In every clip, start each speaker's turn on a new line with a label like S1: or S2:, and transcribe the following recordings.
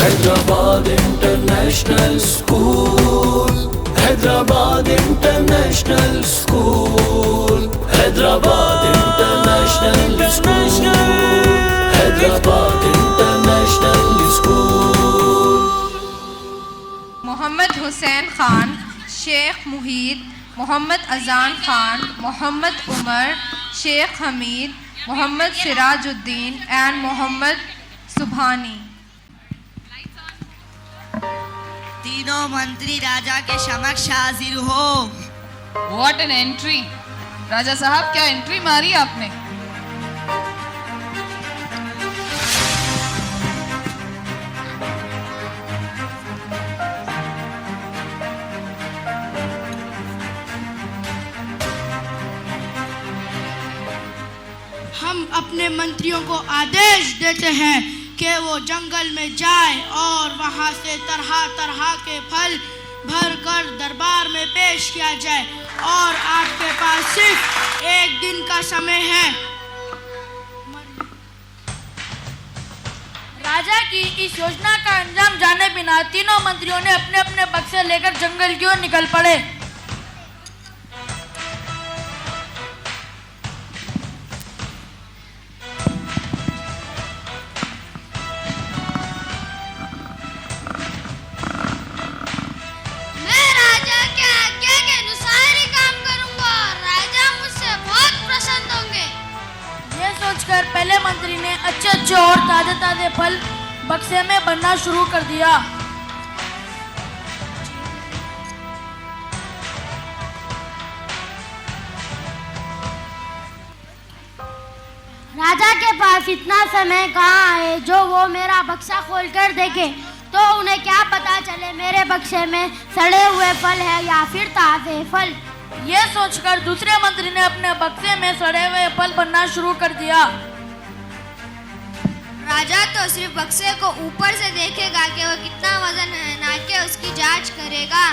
S1: Hyderabad International School, Hyderabad International School, Hyderabad International School, Hyderabad International School.
S2: Mohammed Hussain Khan, Sheikh Muheed, Mohammed Azan Khan, Mohammed Umar, Sheikh Hameed, Mohammed Sirajuddin and Mohammed Subhani.
S3: तीनों मंत्री राजा के समक्ष हाजिर हो।
S4: What an entry! राजा साहब, क्या एंट्री मारी आपने।
S5: हम अपने मंत्रियों को आदेश देते हैं कि वो जंगल में जाए और वहाँ से तरह तरह के फल भर कर दरबार में पेश किया जाए और आपके पास सिर्फ एक दिन का समय है। राजा की इस योजना का अंजाम जाने बिना तीनों मंत्रियों ने अपने अपने बक्से लेकर जंगल की ओर निकल पड़े। पहले मंत्री ने अच्छे अच्छे और ताजे ताजे फल बक्से में भरना शुरू कर दिया।
S6: राजा के पास इतना समय कहाँ है जो वो मेरा बक्सा खोल कर देखे, तो उन्हें क्या पता चले मेरे बक्से में सड़े हुए फल है या फिर ताजे फल।
S5: ये सोचकर दूसरे मंत्री ने अपने बक्से में सड़े हुए फल भरना शुरू कर दिया।
S7: राजा तो सिर्फ बक्से को ऊपर से देखेगा कि वो कितना वजन है, ना कि उसकी जांच करेगा।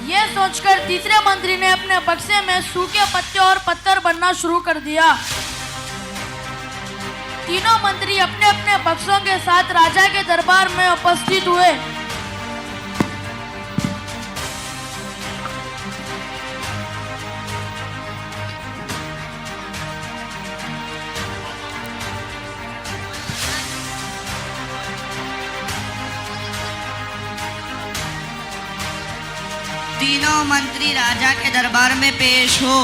S5: ये सोचकर तीसरे मंत्री ने अपने बक्से में सूखे पत्ते और पत्थर भरना शुरू कर दिया। तीनों मंत्री अपने अपने बक्सों के साथ राजा के दरबार में उपस्थित हुए।
S3: तीनों मंत्री राजा के दरबार में पेश हो।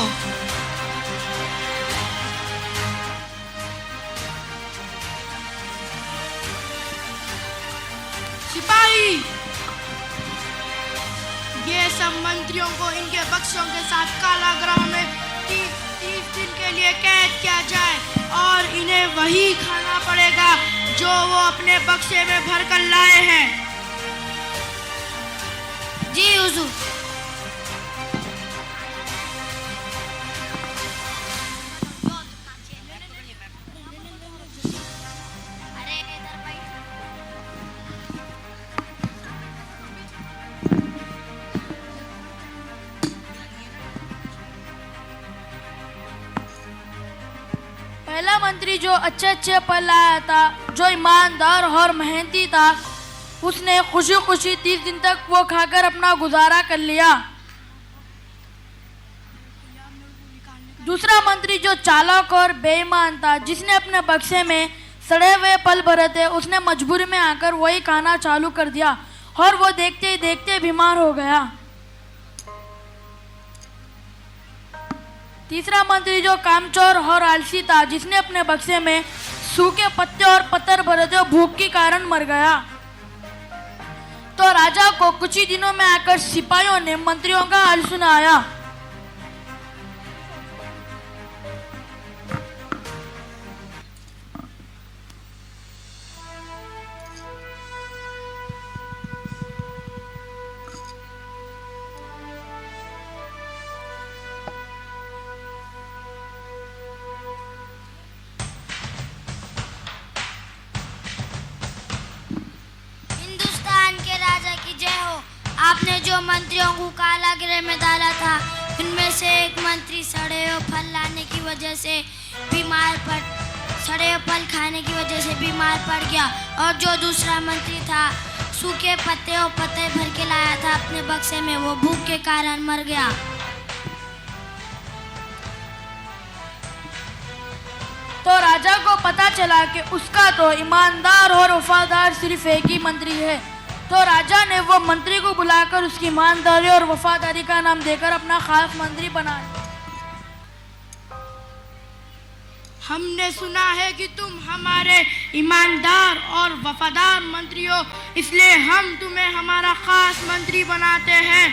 S5: सिपाही, ये सब मंत्रियों को इनके बक्सों के साथ कारागृह में 30 दिन के लिए कैद किया जाए और इन्हें वही खाना पड़ेगा जो वो अपने बक्से में भर कर लाए हैं।
S7: जी हुजूर।
S5: पहला मंत्री जो अच्छे अच्छे फल लाया था, जो ईमानदार और मेहनती था, उसने खुशी खुशी 30 दिन तक वो खाकर अपना गुजारा कर लिया। दूसरा मंत्री जो चालाक और बेईमान था, जिसने अपने बक्से में सड़े हुए फल भरे थे, उसने मजबूरी में आकर वही खाना चालू कर दिया और वो देखते ही देखते बीमार हो गया। तीसरा मंत्री जो कामचोर और आलसी था, जिसने अपने बक्से में सूखे पत्ते और पत्थर भरे थे, भूख के कारण मर गया। तो राजा को कुछ ही दिनों में आकर सिपाहियों ने मंत्रियों का हाल सुनाया।
S6: आपने जो मंत्रियों को कारागृह में डाला था, उनमें से एक मंत्री सड़े हुए फल लाने की वजह से सड़े हुए फल खाने की वजह से बीमार पड़ गया और जो दूसरा मंत्री था सूखे पत्ते और पत्ते भर के लाया था अपने बक्से में, वो भूख के कारण मर गया।
S5: तो राजा को पता चला कि उसका तो ईमानदार और वफादार सिर्फ एक ही मंत्री है। तो राजा ने वो मंत्री को बुलाकर उसकी ईमानदारी और वफादारी का नाम देकर अपना खास मंत्री बनाया। हमने सुना है कि तुम हमारे ईमानदार और वफादार मंत्री हो, इसलिए हम तुम्हें हमारा खास मंत्री बनाते हैं।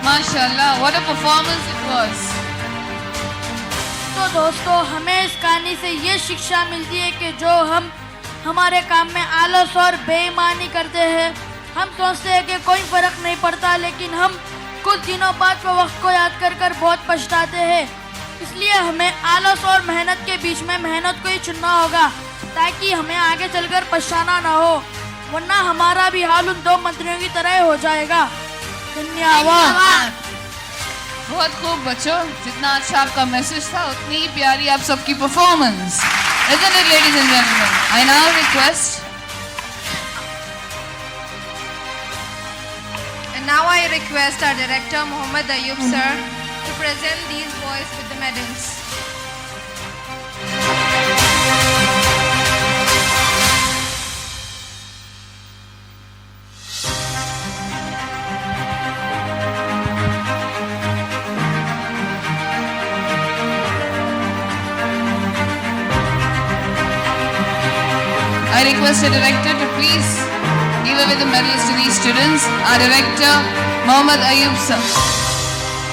S4: माशाल्लाह, what a performance it was.
S5: तो दोस्तों, हमें इस कहानी से ये शिक्षा मिलती है कि जो हम हमारे काम में आलस और बेईमानी करते हैं, हम सोचते हैं कि कोई फर्क नहीं पड़ता, लेकिन हम कुछ दिनों बाद वो वक्त को याद कर कर बहुत पछताते हैं। इसलिए हमें आलस और मेहनत के बीच में मेहनत को ही चुनना होगा, ताकि हमें आगे चलकर पछताना ना हो, वरना हमारा भी हाल उन दो मंत्रियों की तरह हो जाएगा। धन्यवाद।
S4: बहुत खूब बच्चों, जितना अच्छा आपका मैसेज था उतनी ही प्यारी आप सबकी performance. Isn't it, ladies and gentlemen? I now request.
S2: And now I request our director Muhammad Ayub sir to present these boys with the medals.
S4: I request the director to please give away the medals to these students. Our director, Muhammad Ayub sir,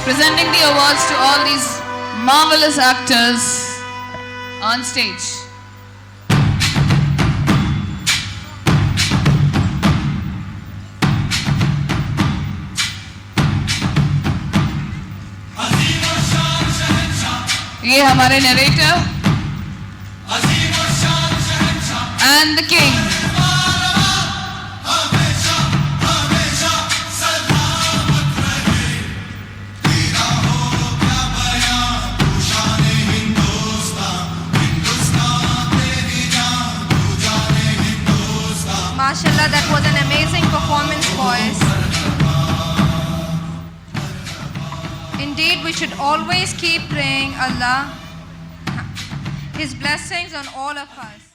S4: presenting the awards to all these marvelous actors on stage. ये हमारे narrator and the king.
S2: Mashallah, that was an amazing performance, boys. Indeed, we should always keep praying Allah His blessings on all of us.